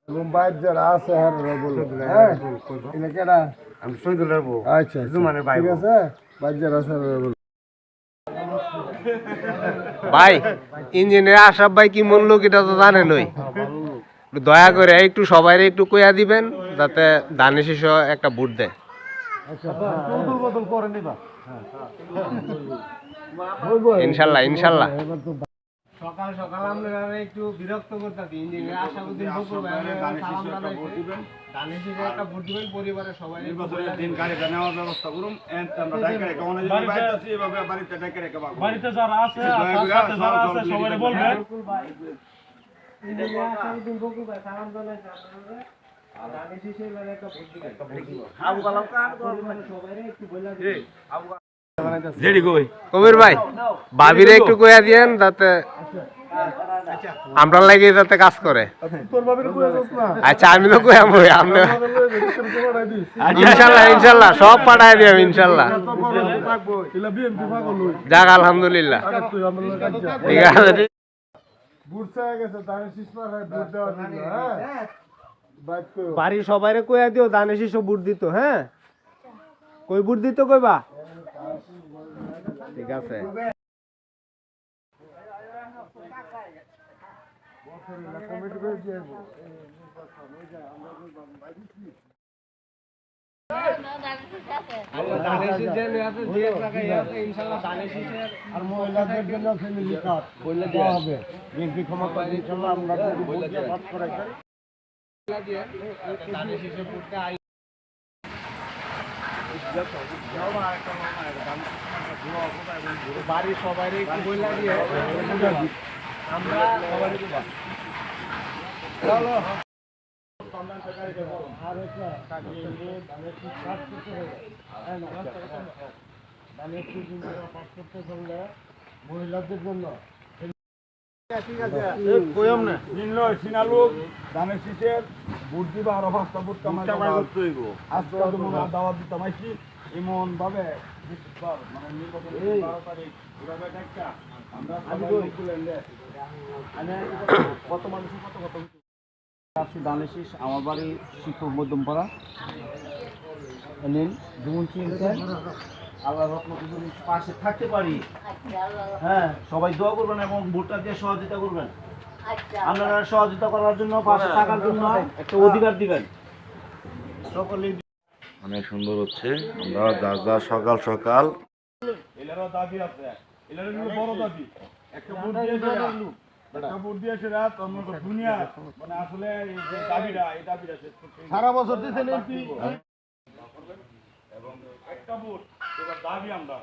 বাইর যারা আছে আর বলো হ্যাঁ এটা কেডা আমি শহীদুলের বউ। আচ্ছা জুমানের ভাই ঠিক বউ। আছে বাইর যারা আছে আর বলো ভাই ইঞ্জিনিয়ার আশরাফ ভাই কি মূল লোক এটা তো জানেন ওই দয়া করে একটু সবাই একটু কইয়া দিবেন যাতে দানে শিশু একটা বুট দেয় বদল করে নিবা ইনশাল্লাহ ইনশাল্লাহ সকাল সকাল আমরা একটু বিরক্ত করতেছি ইঞ্জিনিয়ার আশাউদ্দিন বকুল ভাই সালাম জানাইছেন দানে শিশু একটা ভোট দিবেন পরিবারের সবাই নির্বাচনের দিন গাড়িটা নেওয়ার ব্যবস্থা করুন আমরা ডাইকে রেখে অনেক বাড়িতে আছি এভাবে বাড়িতে ডাইকে রেখে বাড়িতে যারা আছে সাথে যারা আছে সবাই বলবেন ইঞ্জিনিয়ার আশাউদ্দিন বকুল ভাই সালাম জানাইছেন আপনারা দানে শিশু মানে একটা ভোট দিবেন আবু কালাম কার সবাই একটু বলে দিন জেডি কই কবির ভাই ভাবিরে একটু কইয়া দিয়েন যাতে আমরা লাগে যাতে কাজ করে তোর বাবির কই আছস না আচ্ছা আমি তো কইয়াম ওই আপনি তোর দিস ইনশাল্লাহ ইনশাল্লাহ সব পাঠাই দিয়াম ইনশাল্লাহ থাকবো ইলা বিএমপি পাগল হই যাক আলহামদুলিল্লাহ আরে তুই আমার লোক আচ্ছা ঠিক আছে ঠিক- বুট চাই গেছে তার সিস্টার হয় বুট দেওয়া দিল হ্যাঁ বাইক কই বাড়ির সবাইরে কইয়া দিও দানে শিশু ভোট দিত হ্যাঁ কই ভোট দিত কইবা ঠিক আছে কমিটি করে দিয়ে আর মহিলাদের জন্য ফ্যামিলি কার্ড বললে দেওয়া হবে বিএনপি ক্ষমতা ইনশাআল্লাহ আমরা বলতে ভাত করে বাড়ির সবাই একটু বইলা দিয়ে আমরা সবাই মহিলাদের জন্য সিনালুক ধানের শীষের ভোট দিবা আরো 5টা ভোট কামাই আজকে দাওয়াত দিতাম আইছি এমন ভাবে মানে নির্বাচন 12 তারিখ এভাবে একটা আমরা কত মানুষের কত কত দানেশিস আমার বাড়ি শিক্ষক মধ্যমপাড়া নিন যেমন চিনতেন আল্লাহ রত্ন যদি পাশে থাকতে পারি হ্যাঁ সবাই দোয়া করবেন এবং ভোটটা দিয়ে সহযোগিতা করবেন আপনারা সহযোগিতা করার জন্য পাশে থাকার জন্য একটা অধিকার দিবেন সকলে অনেক সুন্দর হচ্ছে আমরা যার যার সকাল সকাল এলারও দাবি আছে এলারও বড় দাবি একটা ভোট দিয়ে দেয়া একটা ভোট দিয়েছে রাত আমরা দুনিয়া মানে আসলে এই যে দাবিটা এই দাবিটা সারা বছর দিতেন এমপি এবং একটা ভোট এবার দাবি আমরা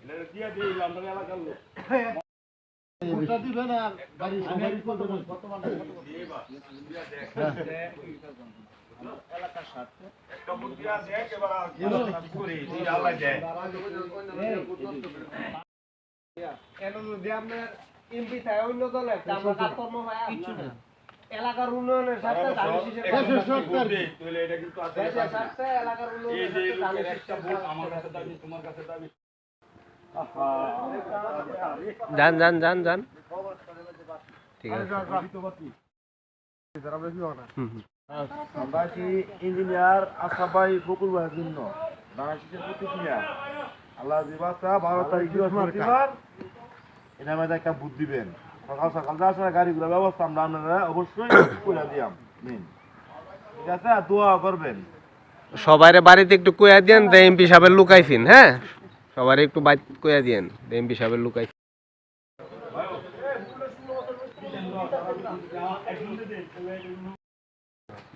এলারও দিয়ে দিই আমরা এলাকার লোক ভোটটা দিবেন আর বাড়ি সবাই বর্তমানে এলাকার স্বার্থে একটা ভোট দিয়া দেখ এবার কি করি এই আল্লাহ দেয় কেন যদি আপনার এমপি থাকে অন্য দলের আমরা কাজকর্ম হয় কিছু না এলাকার উন্নয়নের সাথে দানে শিশুর তাহলে এটা কিন্তু আছে দেশের স্বার্থে এলাকার এই উন্নয়নের যে সাথে দানে লোকের একটা শিশুর ভোট আমার কাছে দাবি তোমার কাছে দাবি যান যান যান যান ঠিক আছে আমরা আছি ইঞ্জিনিয়ার আশরাফ ভাই বকুল ভাইয়ের জন্য বাংলাদেশের প্রতিক্রিয়া আল্লাহ দিবাসা 12 তারিখ বৃহস্পতিবার এনার মধ্যে একটা বুদ্ধ দিবেন সকাল সকাল যা আসলে গাড়িগুলোর ব্যবস্থা আমরা আপনারা অবশ্যই করে দিয়াম নিন ঠিক আছে আর দোয়া করবেন সবাইরে বাড়িতে একটু কইয়া দিয়েন যে এমপি সাহেবের লুকাইছেন হ্যাঁ সবাই একটু বাইক কইয়া দিয়েন যে এমপি সাহেবের লুকাইছেন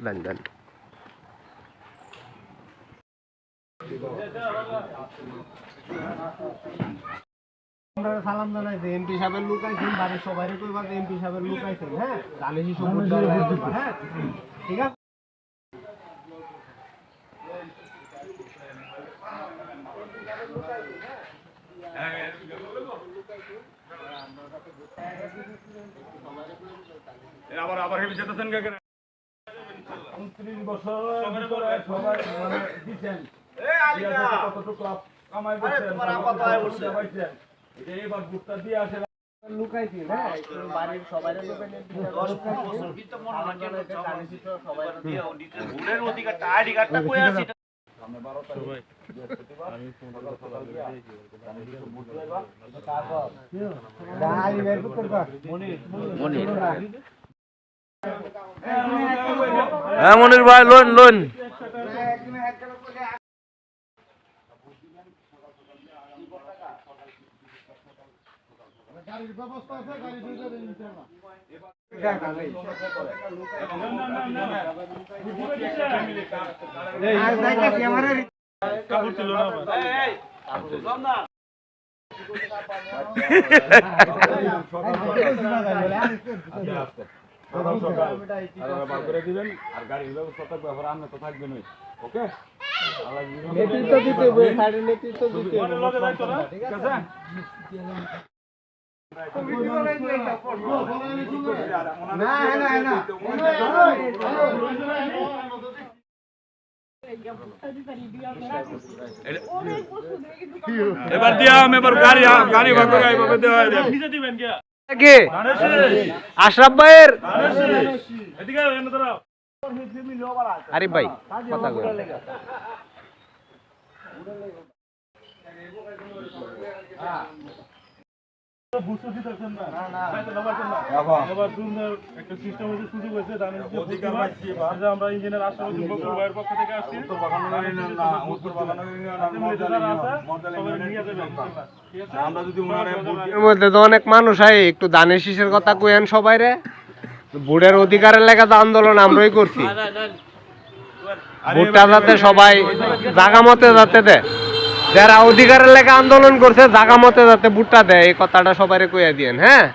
দেন দেন সালাম জানাইছে এমপি সাহেবের লুকাইছেন বাড়ির সবাই কইবা এমপি সাহেবের লুকাইছেন হ্যাঁ দানে শিশু হ্যাঁ ঠিক আছে আবার আবার হেবি যেতেছেন কে 29 বছর সবাই মানে দিবেন এই আলিকা কতটুকু কামাই করছেন তোমার আপা তো আয় বলছে এবার ভোটটা দিয়ে আসে লুকাইছি না একটু বাড়ির সবাইরে লুকাইলে 10-15 বছর কিন্তু মনে হয় কেন ধানের শীষ সবাই ভোটের অধিকারটা আইডি কার্ডটা কই আছে হ্যাঁ মনির ভাই লোন লোন কাপড় ছিল না নেতৃত্ব দিতে হবে সাইডে নেতৃত্ব দিতে হবে লগে যাইতো না ঠিক আছে এবার দিয়াম এবার গাড়ি গাড়ি ভাগ করে এইভাবে দেওয়া হয় নিজে দিবেন কি কে আশরাফ ভাইয়ের এদিকে এনে দাঁড়াও আরিফ ভাই কথা কই বুঝতে দিতেছেন না তাইতো নামাইছেন না এবার দুনের একটা সিস্টেম হইছে সুযোগ হইছে জানেন যে অধিকার পাচ্ছি যে আমরা ইঞ্জিনিয়ার আশরাফুদ্দিন বকুল ভাইয়ের পক্ষ থেকে আসছি উত্তর বাগান না উত্তর বাগান আমরা যদি ওনারে এর মধ্যে তো অনেক মানুষ আয় একটু দানের শীষের কথা কইেন সবাই রে ভোটের অধিকারের লেগে তো আন্দোলন আমরাই করছি ভোটটা যাতে সবাই জাগা মতে যাতে দেয় যারা অধিকারের লেগে আন্দোলন করছে জাগা মতে যাতে ভোটটা দেয় এই কথাটা সবাই কইয়া দিয়েন হ্যাঁ